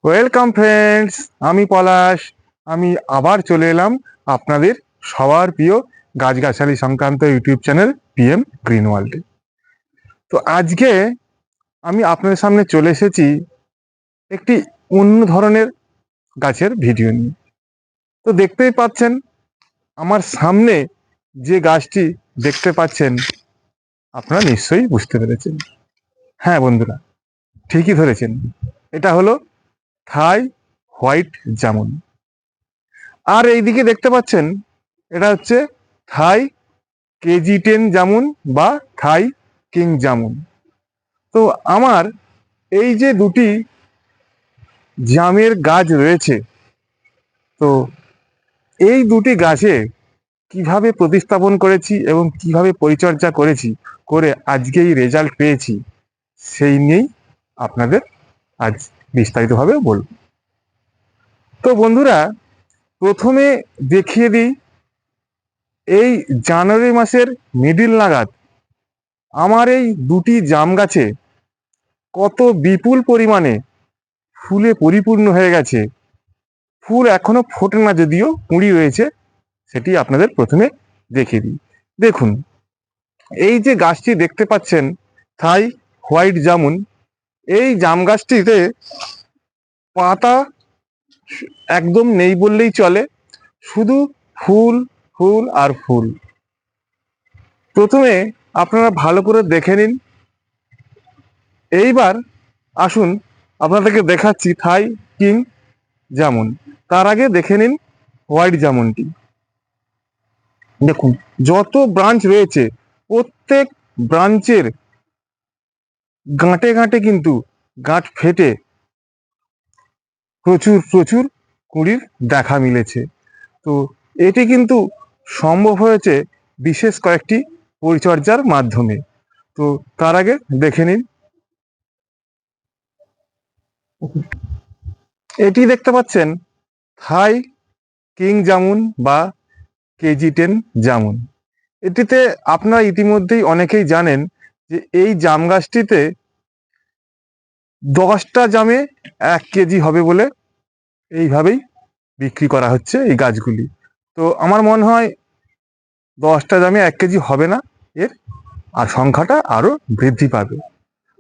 Welcome friends, আমি পলাশ। আমি আবার চলে এলাম আপনাদের সবার প্রিয় গাছগাছালি সংক্রান্ত ইউটিউব চ্যানেল পিএম গ্রিন ওয়ার্ল্ডে। তো আজকে আমি আপনাদের সামনে চলে এসেছি একটি অন্য ধরনের গাছের ভিডিও নিয়ে। তো দেখতেই পাচ্ছেন আমার সামনে যে গাছটি দেখতে পাচ্ছেন, আপনারা নিশ্চয়ই বুঝতে পেরেছেন। হ্যাঁ বন্ধুরা, ঠিকই ধরেছেন, এটা হলো থাই হোয়াইট জামুন। আর এইদিকে দেখতে পাচ্ছেন, এটা হচ্ছে থাই KG10 জামুন বা থাই কিং জামুন। তো আমার এই যে দুটি জামের গাছ রয়েছে, তো এই দুটি গাছে কিভাবে প্রতিস্থাপন করেছি এবং কিভাবে পরিচর্যা করেছি, করে আজকে এই রেজাল্ট পেয়েছি, সেই নিয়েই আপনাদের আজ বিস্তারিতভাবে বলব। তো বন্ধুরা, প্রথমে দেখিয়ে দিই, এই জানুয়ারি মাসের মিডিল নাগাদ আমার এই দুটি জাম গাছে কত বিপুল পরিমাণে ফুলে পরিপূর্ণ হয়ে গেছে। ফুল এখনো ফোটে না, যদিও কুঁড়ি রয়েছে, সেটি আপনাদের প্রথমে দেখিয়ে দিই। দেখুন, এই যে গাছটি দেখতে পাচ্ছেন, থাই হোয়াইট জামুন, এই জাম গাছটিতে পাতা একদম নেই বললেই চলে, শুধু ফুল, ফুল আর ফুল। প্রথমে আপনারা ভালো করে দেখে নিন। এইবার আসুন আপনাদেরকে দেখাচ্ছি থাই কিং জামুন। তার আগে দেখে নিন হোয়াইট জামুনটি। দেখুন, যত ব্রাঞ্চ রয়েছে, প্রত্যেক ব্রাঞ্চের গাঁটে গাঁটে কিন্তু গাঁট ফেটে প্রচুর প্রচুর কুঁড়ির দেখা মিলেছে। তো এটি কিন্তু সম্ভব হয়েছে বিশেষ কয়েকটি পরিচর্যার মাধ্যমে। তো তার আগে দেখে নিন, এটি দেখতে পাচ্ছেন থাই কিং জামুন বা KG10 জামুন। এটিতে আপনারা ইতিমধ্যেই অনেকেই জানেন যে এই জাম গাছটিতে 10টা জামে 1 কেজি হবে বলে এইভাবেই বিক্রি করা হচ্ছে এই গাছগুলি। তো আমার মনে হয় 10টা জামে 1 কেজি হবে না, এর আর সংখ্যাটা আরো বৃদ্ধি পাবে।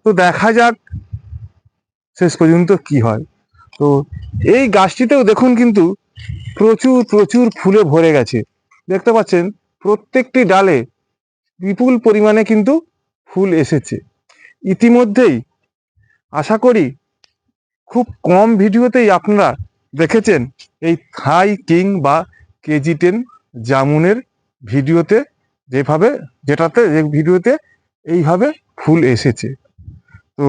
তো দেখা যাক শেষ পর্যন্ত কি হয়। তো এই গাছটিতেও দেখুন কিন্তু প্রচুর প্রচুর ফুলে ভরে গেছে। দেখতে পাচ্ছেন প্রত্যেকটি ডালে বিপুল পরিমাণে কিন্তু ফুল এসেছে ইতিমধ্যেই। আশা করি খুব কম ভিডিওতেই আপনারা দেখেছেন এই থাই কিং বা KG10 জামুনের ভিডিওতে, যে ভিডিওতে এইভাবে ফুল এসেছে। তো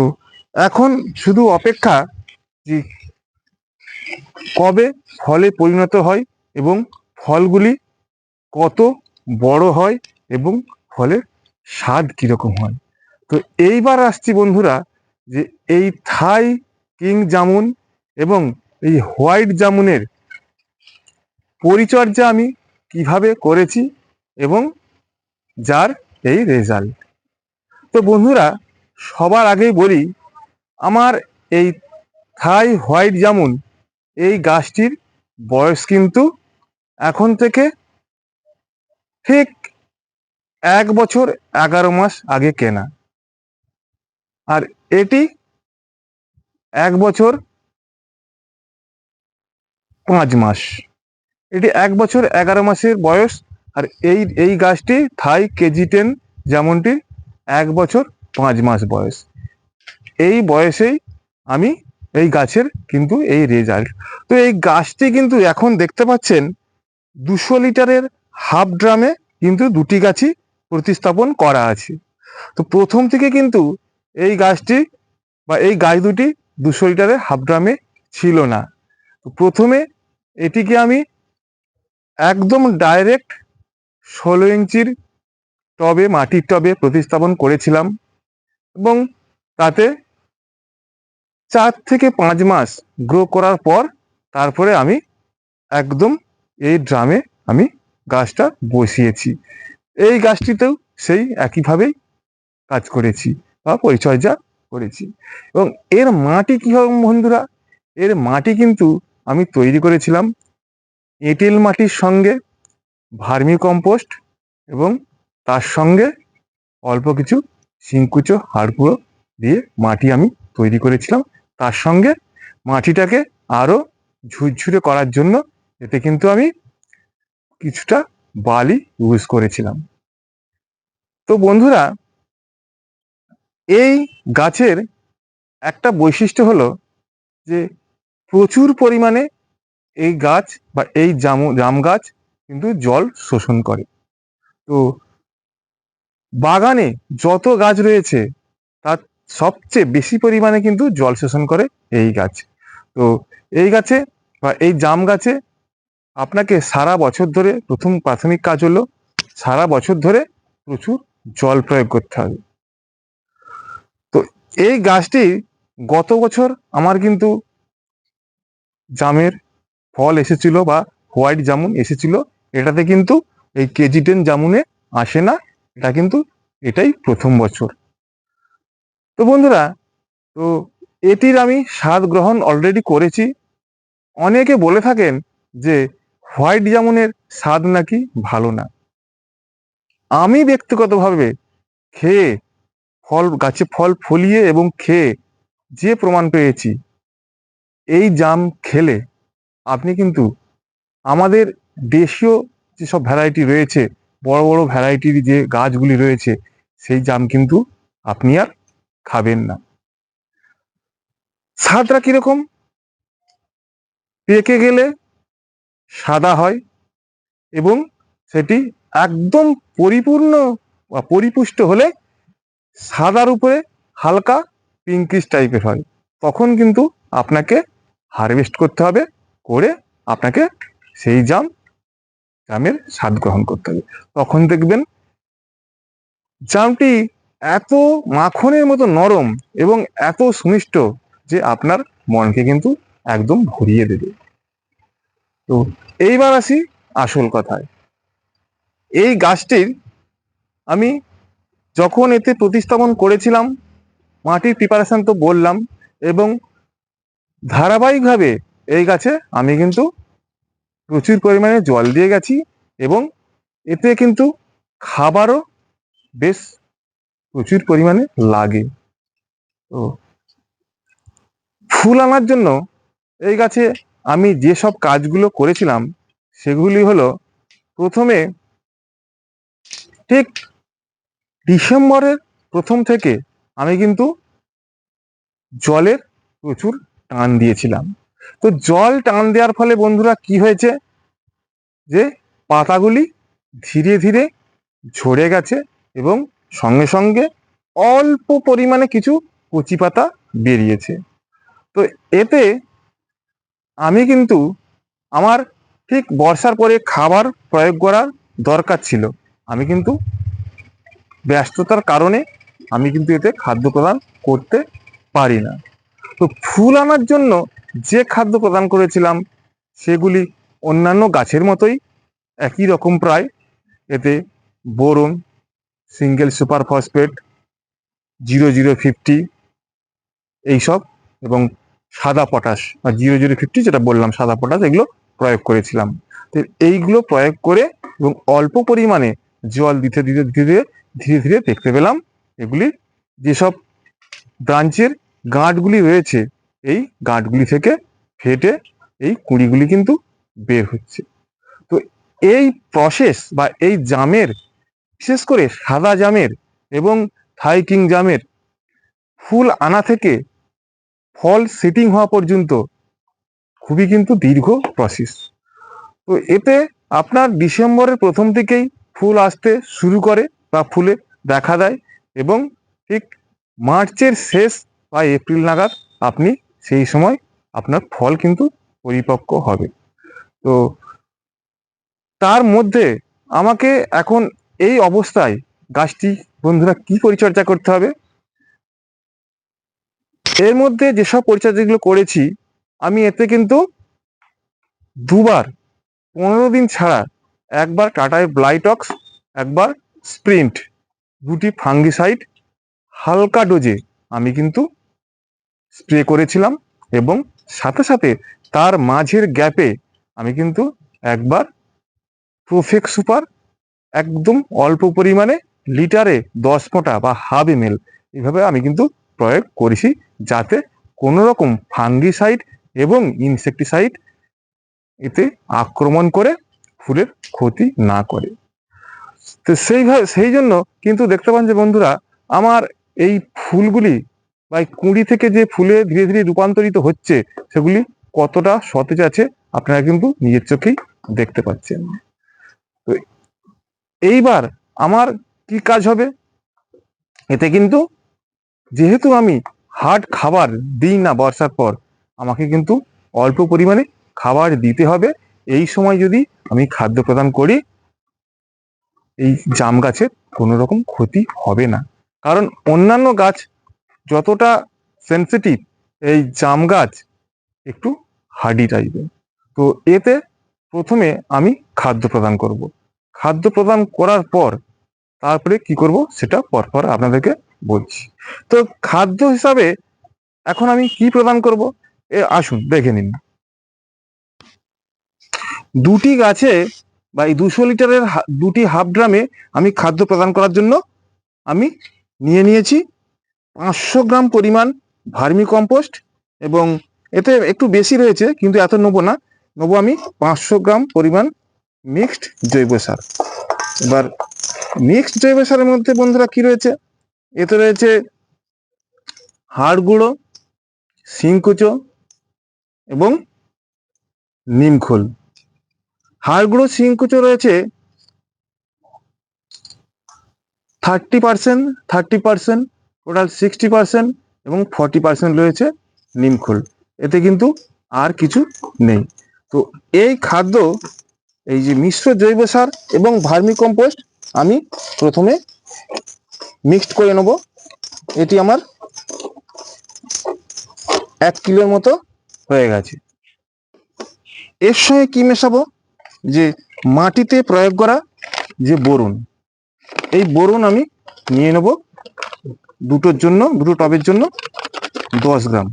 এখন শুধু অপেক্ষা যে কবে ফলে পরিণত হয় এবং ফলগুলি কত বড় হয় এবং ফলের স্বাদ কিরকম হয়। তো এইবার আসছি বন্ধুরা, যে এই থাই কিং জামুন এবং এই হোয়াইট জামুনের পরিচর্যা আমি কিভাবে করেছি এবং যার এই রেজাল্ট। তো বন্ধুরা, সবার আগেই বলি, আমার এই থাই হোয়াইট জামুন এই গাছটির বয়স কিন্তু এখন থেকে ঠিক 1 বছর 11 মাস আগে কেনা। আর এটি 1 বছর 5 মাস, এটি 1 বছর 11 মাসের বয়স। আর এই এই গাছটি থাই KG10 যেমনটি 1 বছর 5 মাস বয়স। এই বয়সেই আমি এই গাছের কিন্তু এই রেজাল্ট। তো এই গাছটি কিন্তু এখন দেখতে পাচ্ছেন 200 লিটারের হাফ ড্রামে কিন্তু দুটি গাছই প্রতিস্থাপন করা আছে। তো প্রথম থেকে কিন্তু এই গাছটি বা এই গাছ দুটি 200 লিটারের হাফ ড্রামে ছিল না। তো প্রথমে এটিকে আমি একদম ডাইরেক্ট 16 ইঞ্চির টবে, মাটির টবে প্রতিস্থাপন করেছিলাম এবং তাতে 4 থেকে 5 মাস গ্রো করার পর তারপরে আমি একদম এই ড্রামে আমি গাছটা বসিয়েছি। এই গাছটিতেও সেই একইভাবেই কাজ করেছি বা পরিচর্যা করেছি। এবং এর মাটি কি হবে বন্ধুরা, এর মাটি কিন্তু আমি তৈরি করেছিলাম এঁটেল মাটির সঙ্গে ভার্মি কম্পোস্ট এবং তার সঙ্গে অল্প কিছু শিংকুচো হাড়গুঁড়ো দিয়ে মাটি আমি তৈরি করেছিলাম। তার সঙ্গে মাটিটাকে আরো ঝুরঝুরে করার জন্য এতে কিন্তু আমি কিছুটা বালি ইউজ করেছিলাম। তো বন্ধুরা, এই গাছের একটা বৈশিষ্ট্য হলো যে প্রচুর পরিমাণে এই গাছ বা এই জাম গাছ কিন্তু জল শোষণ করে। তো বাগানে যত গাছ রয়েছে তার সবচেয়ে বেশি পরিমাণে কিন্তু জল শোষণ করে এই গাছ। তো এই গাছে বা এই জাম গাছে আপনাকে সারা বছর ধরে প্রাথমিক কাজ হলো সারা বছর ধরে প্রচুর জল প্রয়োগ করতে হবে। তো এই গাছটি গত বছর আমার কিন্তু জামের ফল এসেছিল বা হোয়াইট জামুন এসেছিল। এটাতে কিন্তু এই কেজি 10 জামুনে আসে না, এটা কিন্তু এটাই প্রথম বছর। তো বন্ধুরা, তো এটির আমি স্বাদ গ্রহণ অলরেডি করেছি। অনেকে বলে থাকেন যে হোয়াইট জামুনের স্বাদ নাকি ভালো না। আমি ব্যক্তিগতভাবে খেয়ে গাছে ফল ফলিয়ে এবং খেয়ে যে প্রমাণ পেয়েছি, এই জাম খেলে আপনি কিন্তু আমাদের দেশীয় যেসব ভ্যারাইটি রয়েছে, বড় বড় ভ্যারাইটির যে গাছগুলি রয়েছে, সেই জাম কিন্তু আপনি আর খাবেন না। স্বাদটা কিরকম? পেকে গেলে সাদা হয় এবং সেটি একদম পরিপূর্ণ বা পরিপুষ্ট হলে সাদার উপরে হালকা পিঙ্কিশ টাইপের হয়। তখন কিন্তু আপনাকে হারভেস্ট করতে হবে, করে আপনাকে সেই জামের স্বাদ গ্রহণ করতে হবে। তখন দেখবেন জামটি এত মাখনের মতো নরম এবং এত সুমিষ্ট যে আপনার মনকে কিন্তু একদম ভরিয়ে দেবে। তো এইবার আসি আসল কথায়। এই গাছটির আমি যখন এতে প্রতিস্থাপন করেছিলাম, মাটির প্রিপারেশন তো বললাম, এবং ধারাবাহিকভাবে এই গাছে আমি কিন্তু প্রচুর পরিমাণে জল দিয়ে গেছি এবং এতে কিন্তু খাবারও বেশ প্রচুর পরিমাণে লাগে। তো ফুল আনার জন্য এই গাছে আমি যেসব কাজগুলো করেছিলাম সেগুলি হলো, প্রথমে ঠিক ডিসেম্বরের প্রথম থেকে আমি কিন্তু জলের প্রচুর টান দিয়েছিলাম। তো জল টান দেওয়ার ফলে বন্ধুরা কি হয়েছে, যে পাতাগুলি ধীরে ধীরে ঝরে গেছে এবং সঙ্গে সঙ্গে অল্প পরিমাণে কিছু কচি পাতা বেরিয়েছে। তো এতে আমি কিন্তু আমার ঠিক বর্ষার পরে খাবার প্রয়োগ করার দরকার ছিল, আমি কিন্তু ব্যস্ততার কারণে আমি কিন্তু এতে খাদ্য প্রদান করতে পারি না। তো ফুল আনার জন্য যে খাদ্য প্রদান করেছিলাম সেগুলি অন্যান্য গাছের মতোই একই রকম প্রায়। এতে বোরন, সিঙ্গেল সুপার ফসফেট, 0050 এইসব, এবং সাদা পটাশ বা 0050 যেটা বললাম সাদা পটাশ, এগুলো প্রয়োগ করেছিলাম। তো এইগুলো প্রয়োগ করে এবং অল্প পরিমাণে জল দিতে দিতে ধীরে ধীরে ধীরে দেখতে পেলাম এগুলি যেসব ব্রাঞ্চের গাঁটগুলি রয়েছে, এই গাঁটগুলি থেকে ফেটে এই কুঁড়িগুলি কিন্তু বের হচ্ছে। তো এই প্রসেস বা এই জামের, বিশেষ করে সাদা জামের এবং থাই কিং জামের ফুল আনা থেকে ফল সেটিং হওয়া পর্যন্ত খুবই কিন্তু দীর্ঘ প্রসেস। তো এতে আপনার ডিসেম্বরের প্রথম থেকেই ফুল আসতে শুরু করে বা ফুলে দেখা দেয় এবং ঠিক মার্চের শেষ বা এপ্রিল নাগাদ আপনি সেই সময় আপনার ফল কিন্তু পরিপক্ক হবে। তো তার মধ্যে আমাকে এখন এই অবস্থায় গাছটি বন্ধুরা কি পরিচর্যা করতে হবে, এর মধ্যে যেসব পরিচর্যাগুলো করেছি আমি এতে কিন্তু দুবার 15 দিন ছাড়া একবার টাটায় ব্লাইটক্স, একবার স্প্রিন্ট, দুটি ফাঙ্গিসাইড হালকা ডোজে আমি কিন্তু স্প্রে করেছিলাম এবং সাথে সাথে তার মাঝের গ্যাপে আমি কিন্তু একবার প্রোফেক্স সুপার একদম অল্প পরিমাণে লিটারে 10 ফোঁটা বা ½ ml এইভাবে আমি কিন্তু প্রয়োগ করেছি, যাতে কোনো রকম ফাঙ্গিসাইড এবং ইনসেকটিসাইড এতে আক্রমণ করে ফুলের ক্ষতি না করে। তো সেই জন্য কিন্তু দেখতে পান যে বন্ধুরা, আমার এই ফুলগুলি বা এই কুঁড়ি থেকে যে ফুলে ধীরে ধীরে রূপান্তরিত হচ্ছে, সেগুলি কতটা সতেজ আছে আপনারা কিন্তু নিজের চোখেই দেখতে পাচ্ছেন। তো এইবার আমার কি কাজ হবে, এতে কিন্তু যেহেতু আমি হার্ড খাবার দিই না বর্ষার পর, আমাকে কিন্তু অল্প পরিমাণে খাবার দিতে হবে। এই সময় যদি আমি খাদ্য প্রদান করি, এই জাম গাছের কোনো রকম ক্ষতি হবে না। কারণ অন্যান্য গাছ যতটা সেন্সিটিভ, এই জাম গাছ একটু হার্ডি টাইপের। তো এতে প্রথমে আমি খাদ্য প্রদান করব। খাদ্য প্রদান করার পর তারপরে কি করব সেটা পরপর আপনাদেরকে বলছি। তো খাদ্য হিসাবে এখন আমি কি প্রদান করব, আসুন দেখে নিন। দুটি গাছে বা এই 200 লিটারের দুটি হাফ ড্রামে আমি খাদ্য প্রদান করার জন্য আমি নিয়েছি 500 গ্রাম পরিমাণ ভার্মি কম্পোস্ট, এবং এতে একটু বেশি রয়েছে কিন্তু এত নেবো না, নেবো আমি 500 গ্রাম পরিমাণ মিক্সড জৈব সার। এবার মিক্সড জৈব সারের মধ্যে বন্ধুরা কি রয়েছে, এতে রয়েছে হাড় গুঁড়ো, শিংকুচো এবং নিমখোল। হাড় গুঁড়ো শিংকুচো রয়েছে 30%, 30%, টোটাল 60%, এবং 40% রয়েছে নিমখোল। এতে কিন্তু আর কিছু নেই। তো এই খাদ্য, এই যে মিশ্র জৈব সার এবং ভার্মি কম্পোস্ট আমি প্রথমে মিক্সড করে নেব। এটি আমার 1 কিলোর মতো হয়ে গেছে। এর সঙ্গে কি মেশাবো, যে মাটিতে প্রয়োগ করা যে বোরন, এই বোরন আমি নিয়ে নেব দুটো টবের জন্য 10 গ্রাম,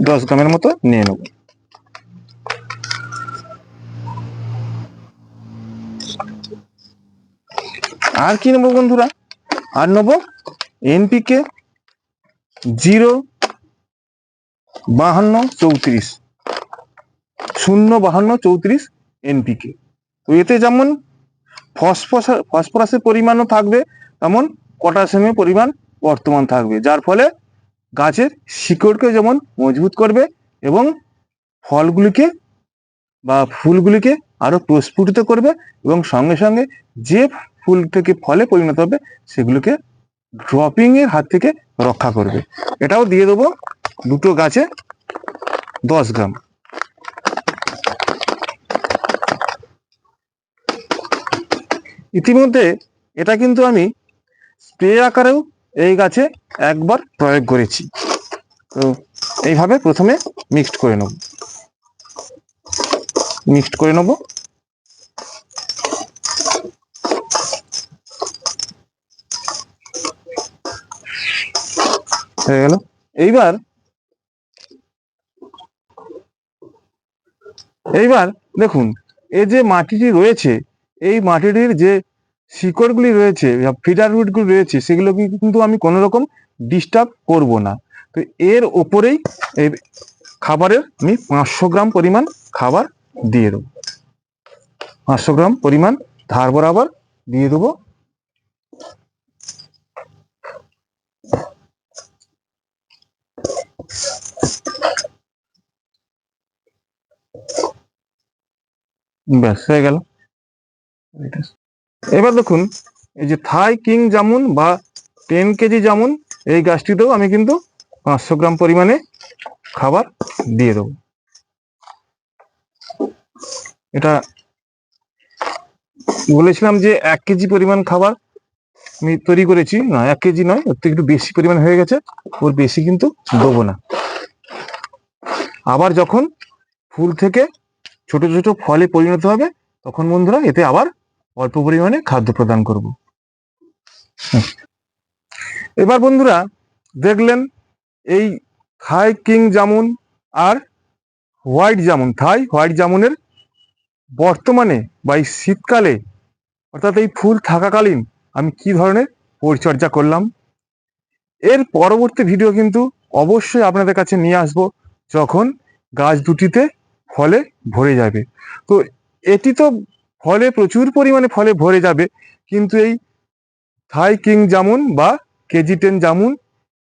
10 গ্রামের মতো নিয়ে নেব। আর কি নেবো বন্ধুরা, আর নেব NPK 05234 NPK। তো এতে যেমন ফসফরাসের পরিমাণও থাকবে, তেমন পটাশিয়ামের পরিমাণ বর্তমান থাকবে, যার ফলে গাছের শিকড়কে যেমন মজবুত করবে এবং ফলগুলিকে বা ফুলগুলিকে আরো প্রস্ফুটিত করবে, এবং সঙ্গে সঙ্গে যে ফুল থেকে ফলে পরিণত হবে সেগুলোকে ড্রপিং এর হাত থেকে রক্ষা করবে। এটাও দিয়ে দেবো দুটো গাছে 10 গ্রাম। ইতিমধ্যে এটা কিন্তু আমি স্প্রে আকারেও এই গাছে একবার প্রয়োগ করেছি। তো এইভাবে প্রথমে মিক্সড করে নেব। হয়ে গেল। এইবার দেখুন, এই যে মাটিটি রয়েছে, এই মাটিটির যে শিকড়গুলি রয়েছে, ফিডার রুটগুলি রয়েছে, সেগুলোকে কিন্তু আমি কোনো রকম ডিস্টার্ব করব না। তো এর ওপরেই এই খাবারের আমি 500 গ্রাম পরিমাণ খাবার দিয়ে দেবো। 500 গ্রাম পরিমাণ ধার বরাবর দিয়ে দেবো। ব্যাস হয়ে গেল। এবার দেখুন, এই যে থাই কিং জামুন বা 10 কেজি জামুন, এই গাছটিতেও আমি কিন্তু 500 গ্রাম পরিমাণে খাবার দিয়ে দেবো। এটা বলেছিলাম যে 1 কেজি পরিমাণ খাবার আমি তৈরি করেছি, না 1 কেজি নয়, ওর থেকে একটু বেশি পরিমাণ হয়ে গেছে, ওর বেশি কিন্তু দেবো না। আবার যখন ফুল থেকে ছোট ছোট ফলে পরিণত হবে, তখন বন্ধুরা এতে আবার অল্প পরিমাণে খাদ্য প্রদান করব। এবার বন্ধুরা দেখলেন এই থাই কিং জামুন আর হোয়াইট জামুনের বর্তমানে বা এই শীতকালে অর্থাৎ এই ফুল থাকাকালীন আমি কি ধরনের পরিচর্যা করলাম, এর পরবর্তী ভিডিও কিন্তু অবশ্যই আপনাদের কাছে নিয়ে আসব যখন গাছ দুটিতে ফলে ভরে যাবে। তো এটি তো ফলে প্রচুর পরিমাণে ফলে ভরে যাবে, কিন্তু এই থাই কিং জামুন বা কেজি 10 জামুন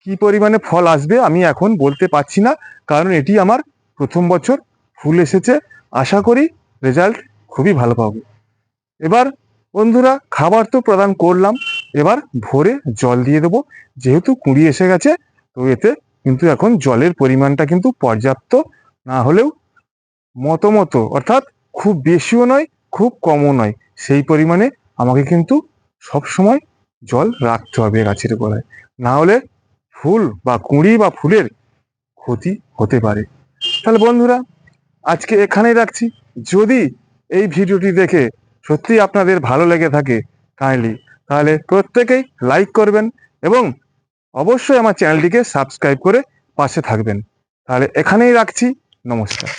কি পরিমাণে ফল আসবে আমি এখন বলতে পারছি না, কারণ এটি আমার প্রথম বছর ফুল এসেছে। আশা করি রেজাল্ট খুবই ভালো পাবো। এবার বন্ধুরা খাবার তো প্রদান করলাম, এবার ভোরে জল দিয়ে দেবো। যেহেতু কুঁড়ি এসে গেছে, তো এতে কিন্তু এখন জলের পরিমাণটা কিন্তু পর্যাপ্ত না হলেও মতো অর্থাৎ খুব বেশিও নয় খুব কমও নয়, সেই পরিমাণে আমাকে কিন্তু সব সময় জল রাখতে হবে গাছের গোড়ায়, না হলে ফুল বা কুঁড়ি বা ফুলের ক্ষতি হতে পারে। তাহলে বন্ধুরা আজকে এখানেই রাখছি। যদি এই ভিডিওটি দেখে সত্যি আপনাদের ভালো লেগে থাকে কাইন্ডলি, তাহলে প্রত্যেকেই লাইক করবেন এবং অবশ্যই আমার চ্যানেলটিকে সাবস্ক্রাইব করে পাশে থাকবেন। তাহলে এখানেই রাখছি। নমস্কার।